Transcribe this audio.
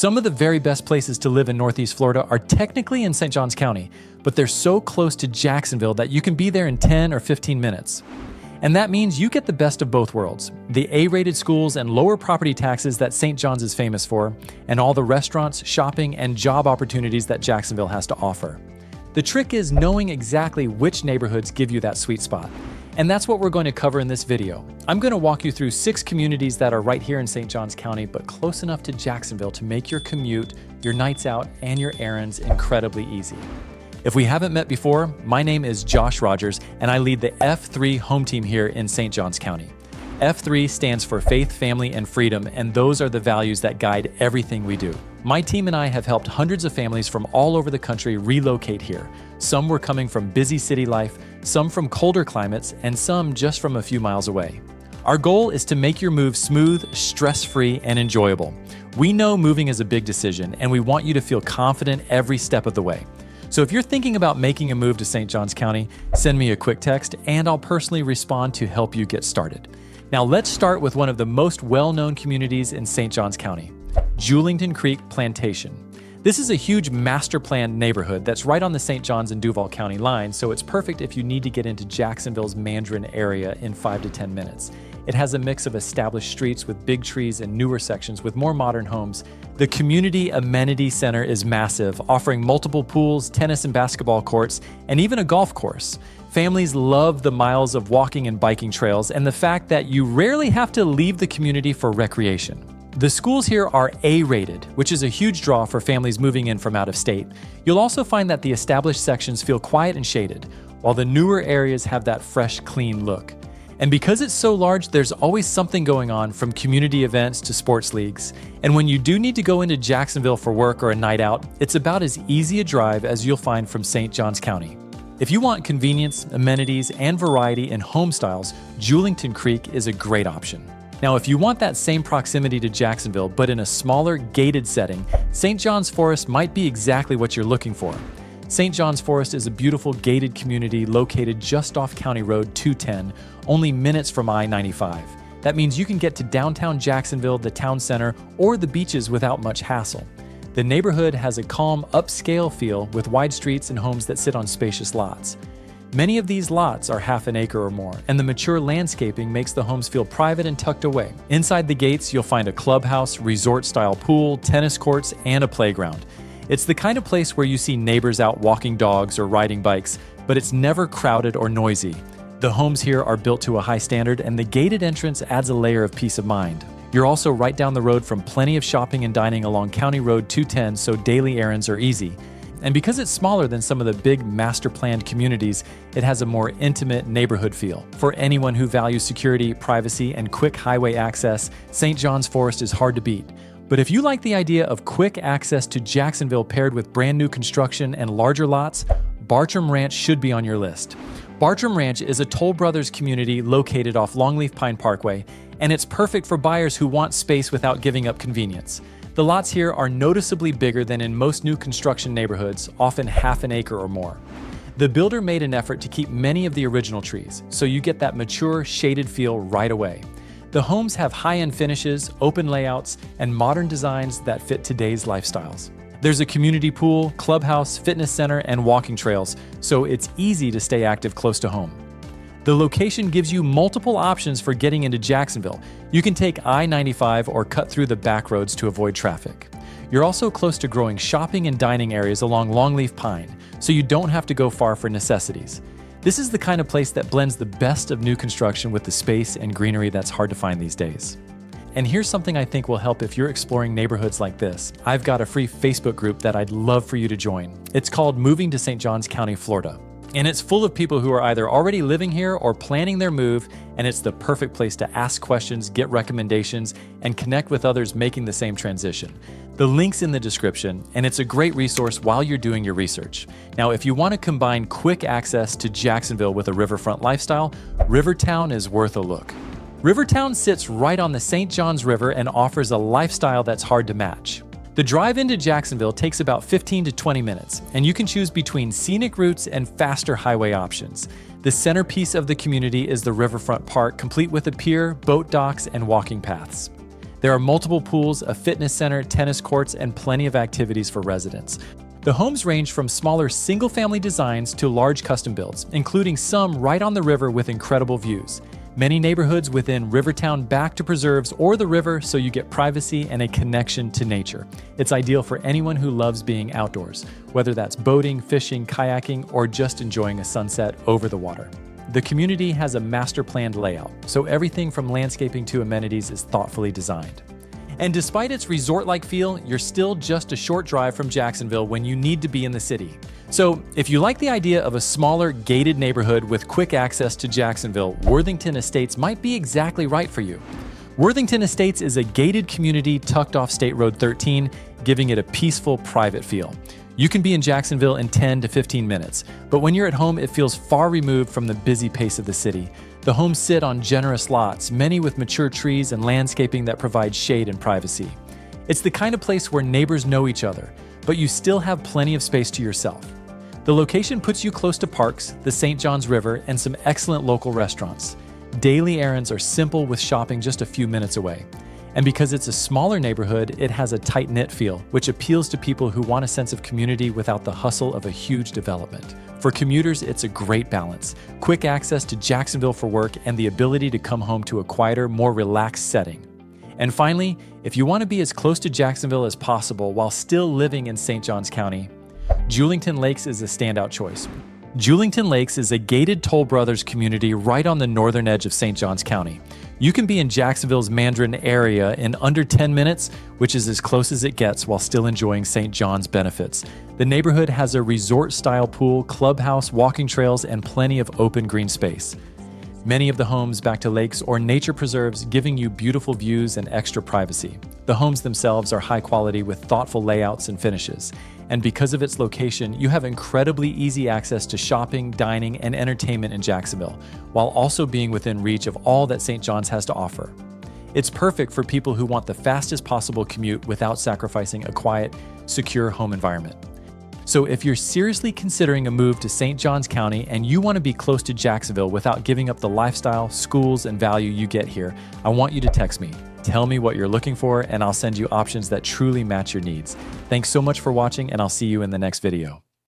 Some of the very best places to live in Northeast Florida are technically in St. Johns County, but they're so close to Jacksonville that you can be there in 10 or 15 minutes. And that means you get the best of both worlds, the A-rated schools and lower property taxes that St. John's is famous for, and all the restaurants, shopping, and job opportunities that Jacksonville has to offer. The trick is knowing exactly which neighborhoods give you that sweet spot. And that's what we're going to cover in this video. I'm going to walk you through 6 communities that are right here in St. Johns County, but close enough to Jacksonville to make your commute, your nights out, and your errands incredibly easy. If we haven't met before, my name is Josh Rogers, and I lead the F3 home team here in St. Johns County. F3 stands for Faith, Family, and Freedom, and those are the values that guide everything we do. My team and I have helped hundreds of families from all over the country relocate here. Some were coming from busy city life, some from colder climates, and some just from a few miles away. Our goal is to make your move smooth, stress-free, and enjoyable. We know moving is a big decision, and we want you to feel confident every step of the way. So if you're thinking about making a move to St. Johns County, send me a quick text and I'll personally respond to help you get started. Now let's start with one of the most well-known communities in St. Johns County, Julington Creek Plantation. This is a huge master planned neighborhood that's right on the St. Johns and Duval County line, so it's perfect if you need to get into Jacksonville's Mandarin area in 5 to 10 minutes. It has a mix of established streets with big trees and newer sections with more modern homes. The Community Amenity Center is massive, offering multiple pools, tennis and basketball courts, and even a golf course. Families love the miles of walking and biking trails and the fact that you rarely have to leave the community for recreation. The schools here are A-rated, which is a huge draw for families moving in from out of state. You'll also find that the established sections feel quiet and shaded, while the newer areas have that fresh, clean look. And because it's so large, there's always something going on, from community events to sports leagues. And when you do need to go into Jacksonville for work or a night out, it's about as easy a drive as you'll find from St. Johns County. If you want convenience, amenities, and variety in home styles, Julington Creek is a great option. Now, if you want that same proximity to Jacksonville, but in a smaller, gated setting, St. John's Forest might be exactly what you're looking for. St. John's Forest is a beautiful gated community located just off County Road 210, only minutes from I-95. That means you can get to downtown Jacksonville, the town center, or the beaches without much hassle. The neighborhood has a calm, upscale feel with wide streets and homes that sit on spacious lots. Many of these lots are half an acre or more, and the mature landscaping makes the homes feel private and tucked away. Inside the gates, you'll find a clubhouse, resort-style pool, tennis courts, and a playground. It's the kind of place where you see neighbors out walking dogs or riding bikes, but it's never crowded or noisy. The homes here are built to a high standard, and the gated entrance adds a layer of peace of mind. You're also right down the road from plenty of shopping and dining along County Road 210, so daily errands are easy. And because it's smaller than some of the big master-planned communities, it has a more intimate neighborhood feel. For anyone who values security, privacy, and quick highway access, St. John's Forest is hard to beat. But if you like the idea of quick access to Jacksonville paired with brand new construction and larger lots, Bartram Ranch should be on your list. Bartram Ranch is a Toll Brothers community located off Longleaf Pine Parkway, and it's perfect for buyers who want space without giving up convenience. The lots here are noticeably bigger than in most new construction neighborhoods, often half an acre or more. The builder made an effort to keep many of the original trees, so you get that mature, shaded feel right away. The homes have high-end finishes, open layouts, and modern designs that fit today's lifestyles. There's a community pool, clubhouse, fitness center, and walking trails, so it's easy to stay active close to home. The location gives you multiple options for getting into Jacksonville. You can take I-95 or cut through the back roads to avoid traffic. You're also close to growing shopping and dining areas along Longleaf Pine, so you don't have to go far for necessities. This is the kind of place that blends the best of new construction with the space and greenery that's hard to find these days. And here's something I think will help if you're exploring neighborhoods like this. I've got a free Facebook group that I'd love for you to join. It's called Moving to St. Johns County, Florida. And it's full of people who are either already living here or planning their move, and it's the perfect place to ask questions, get recommendations, and connect with others making the same transition. The link's in the description, and it's a great resource while you're doing your research. Now, if you want to combine quick access to Jacksonville with a riverfront lifestyle, Rivertown is worth a look. Rivertown sits right on the St. Johns River and offers a lifestyle that's hard to match. The drive into Jacksonville takes about 15 to 20 minutes, and you can choose between scenic routes and faster highway options. The centerpiece of the community is the Riverfront Park, complete with a pier, boat docks, and walking paths. There are multiple pools, a fitness center, tennis courts, and plenty of activities for residents. The homes range from smaller single-family designs to large custom builds, including some right on the river with incredible views. Many neighborhoods within Rivertown back to preserves or the river, so you get privacy and a connection to nature. It's ideal for anyone who loves being outdoors, whether that's boating, fishing, kayaking, or just enjoying a sunset over the water. The community has a master-planned layout, so everything from landscaping to amenities is thoughtfully designed. And despite its resort-like feel, you're still just a short drive from Jacksonville when you need to be in the city. So if you like the idea of a smaller, gated neighborhood with quick access to Jacksonville, Worthington Estates might be exactly right for you. Worthington Estates is a gated community tucked off State Road 13, giving it a peaceful, private feel. You can be in Jacksonville in 10 to 15 minutes, but when you're at home, it feels far removed from the busy pace of the city. The homes sit on generous lots, many with mature trees and landscaping that provide shade and privacy. It's the kind of place where neighbors know each other, but you still have plenty of space to yourself. The location puts you close to parks, the St. Johns River, and some excellent local restaurants. Daily errands are simple with shopping just a few minutes away. And because it's a smaller neighborhood, it has a tight-knit feel, which appeals to people who want a sense of community without the hustle of a huge development. For commuters, it's a great balance. Quick access to Jacksonville for work and the ability to come home to a quieter, more relaxed setting. And finally, if you want to be as close to Jacksonville as possible while still living in St. Johns County, Julington Lakes is a standout choice. Julington Lakes is a gated Toll Brothers community right on the northern edge of St. Johns County. You can be in Jacksonville's Mandarin area in under 10 minutes, which is as close as it gets while still enjoying St. John's benefits. The neighborhood has a resort-style pool, clubhouse, walking trails, and plenty of open green space. Many of the homes back to lakes or nature preserves, giving you beautiful views and extra privacy. The homes themselves are high quality with thoughtful layouts and finishes. And because of its location, you have incredibly easy access to shopping, dining, and entertainment in Jacksonville, while also being within reach of all that St. John's has to offer. It's perfect for people who want the fastest possible commute without sacrificing a quiet, secure home environment. So if you're seriously considering a move to St. Johns County and you want to be close to Jacksonville without giving up the lifestyle, schools, and value you get here, I want you to text me. Tell me what you're looking for, and I'll send you options that truly match your needs. Thanks so much for watching, and I'll see you in the next video.